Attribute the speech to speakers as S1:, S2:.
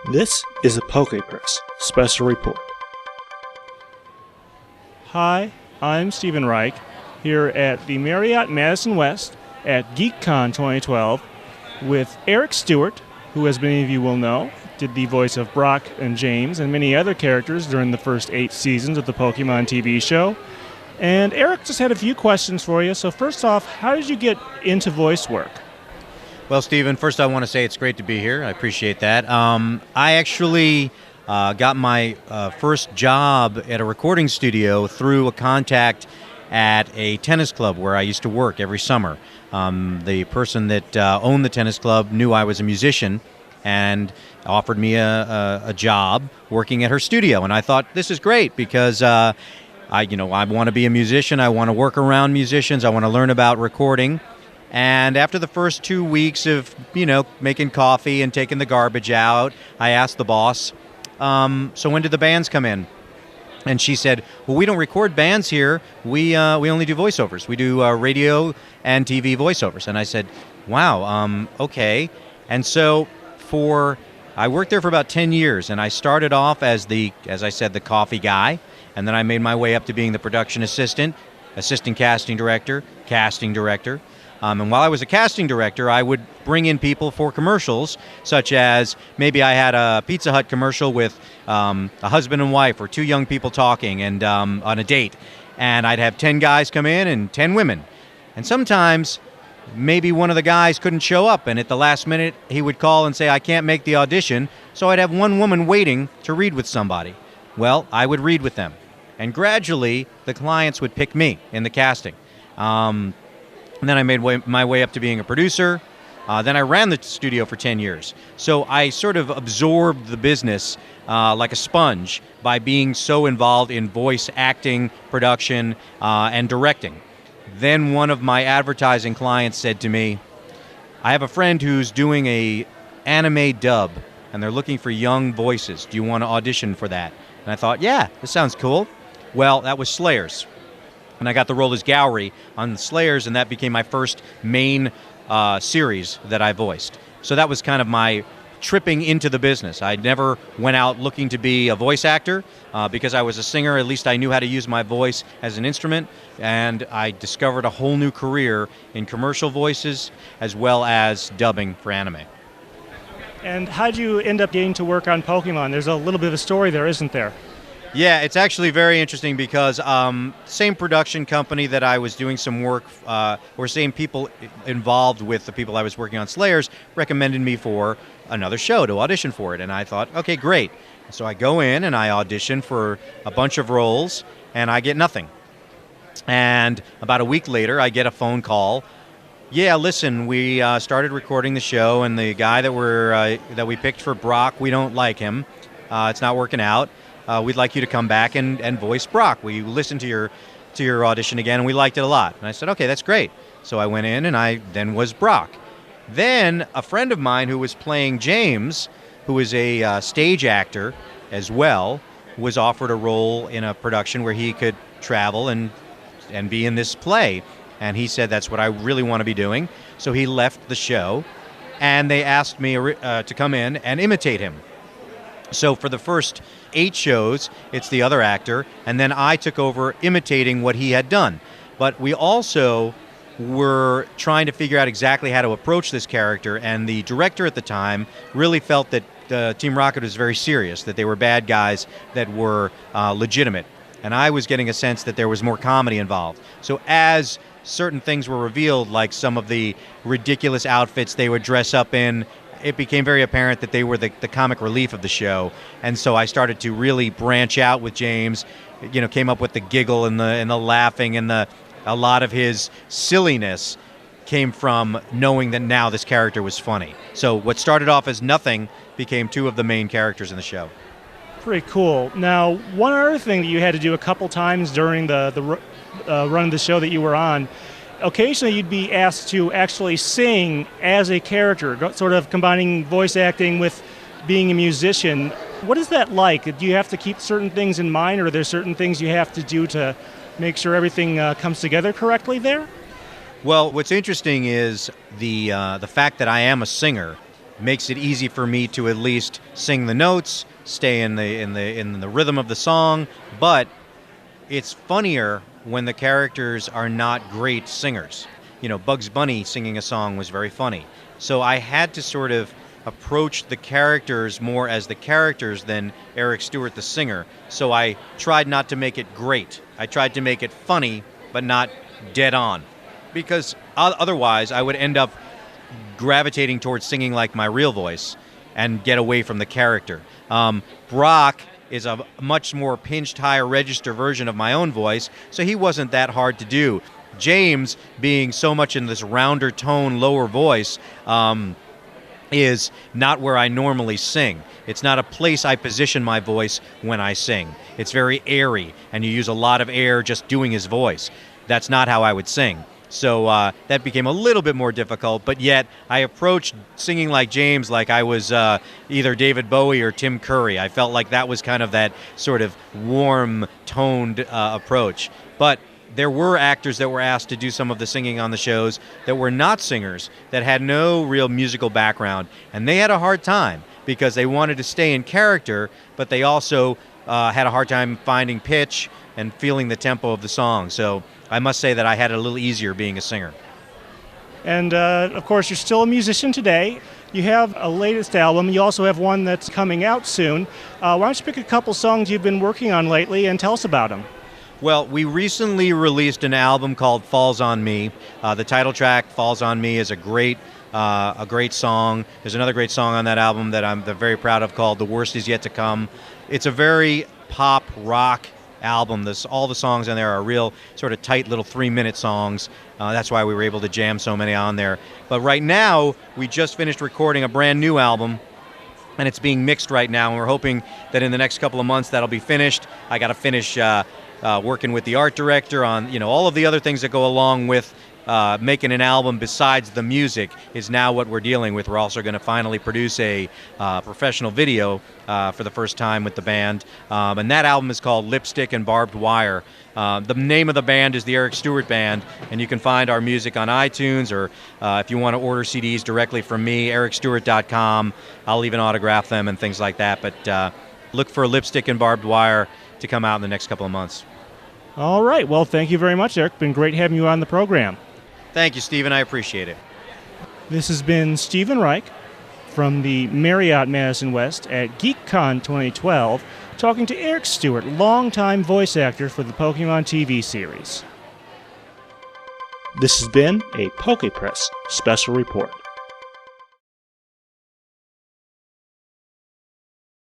S1: This is a PokePress special report. Hi, I'm Stephen Reich, here at the Marriott Madison West at Geek.Kon 2012 with Eric Stuart, who, as many of you will know, did the voice of Brock and James and many other characters during the first 8 seasons of the Pokemon TV show. And Eric just had a few questions for you. So first off, how did you get into voice work?
S2: Well, Stephen, first I want to say it's great to be here. I appreciate that. I actually got my first job at a recording studio through a contact at a tennis club where I used to work every summer. The person that owned the tennis club knew I was a musician and offered me a job working at her studio. And I thought, this is great because I want to be a musician. I want to work around musicians. I want to learn about recording. And after the first 2 weeks of, making coffee and taking the garbage out, I asked the boss, so when did the bands come in? And she said, well, we don't record bands here. We only do voiceovers. We do radio and TV voiceovers. And I said, wow, okay. And so I worked there for about 10 years, and I started off as the coffee guy. And then I made my way up to being the production assistant casting director. And while I was a casting director, I would bring in people for commercials, such as maybe I had a Pizza Hut commercial with a husband and wife or 2 young people talking and on a date. And I'd have 10 guys come in and 10 women. And sometimes maybe one of the guys couldn't show up, and at the last minute he would call and say, I can't make the audition. So I'd have one woman waiting to read with somebody. Well, I would read with them. And gradually, the clients would pick me in the casting. And then I made my way up to being a producer. Then I ran the studio for 10 years. So I sort of absorbed the business like a sponge by being so involved in voice acting, production, and directing. Then one of my advertising clients said to me, I have a friend who's doing a anime dub, and they're looking for young voices. Do you want to audition for that? And I thought, yeah, this sounds cool. Well, that was Slayers. And I got the role as Gowry on the Slayers, and that became my first main series that I voiced. So that was kind of my tripping into the business. I never went out looking to be a voice actor because I was a singer. At least I knew how to use my voice as an instrument, and I discovered a whole new career in commercial voices as well as dubbing for anime.
S1: And how did you end up getting to work on Pokemon? There's a little bit of a story there, isn't there?
S2: Yeah, it's actually very interesting because same production company that I was doing some work, or same people involved with the people I was working on Slayers, recommended me for another show to audition for it. And I thought, okay, great. So I go in and I audition for a bunch of roles, and I get nothing. And about a week later, I get a phone call. Yeah, listen, we started recording the show, and the guy that we picked for Brock, we don't like him. It's not working out. We'd like you to come back and voice Brock. We listened to your audition again, and we liked it a lot. And I said, okay, that's great. So I went in, and I then was Brock. Then a friend of mine who was playing James, who is a stage actor as well, was offered a role in a production where he could travel and be in this play. And he said, that's what I really want to be doing. So he left the show, and they asked me to come in and imitate him. So for the first 8 shows, it's the other actor, and then I took over imitating what he had done. But we also were trying to figure out exactly how to approach this character, and the director at the time really felt that Team Rocket was very serious, that they were bad guys that were legitimate. And I was getting a sense that there was more comedy involved. So as certain things were revealed, like some of the ridiculous outfits they would dress up in, it became very apparent that they were the comic relief of the show. And so I started to really branch out with James, came up with the giggle and the laughing, and a lot of his silliness came from knowing that now this character was funny. So what started off as nothing became 2 of the main characters in the show.
S1: Pretty cool. Now, one other thing that you had to do a couple times during the run of the show that you were on, occasionally you'd be asked to actually sing as a character, sort of combining voice acting with being a musician. What is that like? Do you have to keep certain things in mind, or are there certain things you have to do to make sure everything comes together correctly there?
S2: Well, what's interesting is the fact that I am a singer makes it easy for me to at least sing the notes, stay in the rhythm of the song. But it's funnier when the characters are not great singers. You know, Bugs Bunny singing a song was very funny. So I had to sort of approach the characters more as the characters than Eric Stuart, the singer. So I tried not to make it great. I tried to make it funny, but not dead on. Because otherwise I would end up gravitating towards singing like my real voice and get away from the character. Brock is a much more pinched, higher register version of my own voice, so he wasn't that hard to do. James, being so much in this rounder tone, lower voice, is not where I normally sing. It's not a place I position my voice when I sing. It's very airy, and you use a lot of air just doing his voice. That's not how I would sing. So that became a little bit more difficult, but yet I approached singing like James like I was either David Bowie or Tim Curry. I felt like that was kind of that sort of warm-toned approach. But there were actors that were asked to do some of the singing on the shows that were not singers, that had no real musical background, and they had a hard time because they wanted to stay in character, but they also had a hard time finding pitch and feeling the tempo of the song. So I must say that I had it a little easier being a singer.
S1: And of course, you're still a musician today. You have a latest album. You also have one that's coming out soon. Why don't you pick a couple songs you've been working on lately and tell us about them?
S2: Well, we recently released an album called Falls on Me. The title track, Falls on Me, is a great song. There's another great song on that album that I'm very proud of called The Worst Is Yet to Come. It's a very pop rock album. All the songs on there are real sort of tight little 3-minute songs. That's why we were able to jam so many on there. But right now, we just finished recording a brand new album, and it's being mixed right now, and we're hoping that in the next couple of months that'll be finished. I got to finish working with the art director on all of the other things that go along with making an album besides the music is now what we're dealing with. We're also going to finally produce a professional video for the first time with the band. And that album is called Lipstick and Barbed Wire. The name of the band is the Eric Stuart Band, and you can find our music on iTunes, or if you want to order CDs directly from me, ericstuart.com. I'll even autograph them and things like that. But look for Lipstick and Barbed Wire to come out in the next couple of months.
S1: All right. Well, thank you very much, Eric. Been great having you on the program.
S2: Thank you, Stephen. I appreciate it.
S1: This has been Stephen Reich from the Marriott Madison West at Geek.Kon 2012, talking to Eric Stuart, longtime voice actor for the Pokemon TV series. This has been a PokePress special report.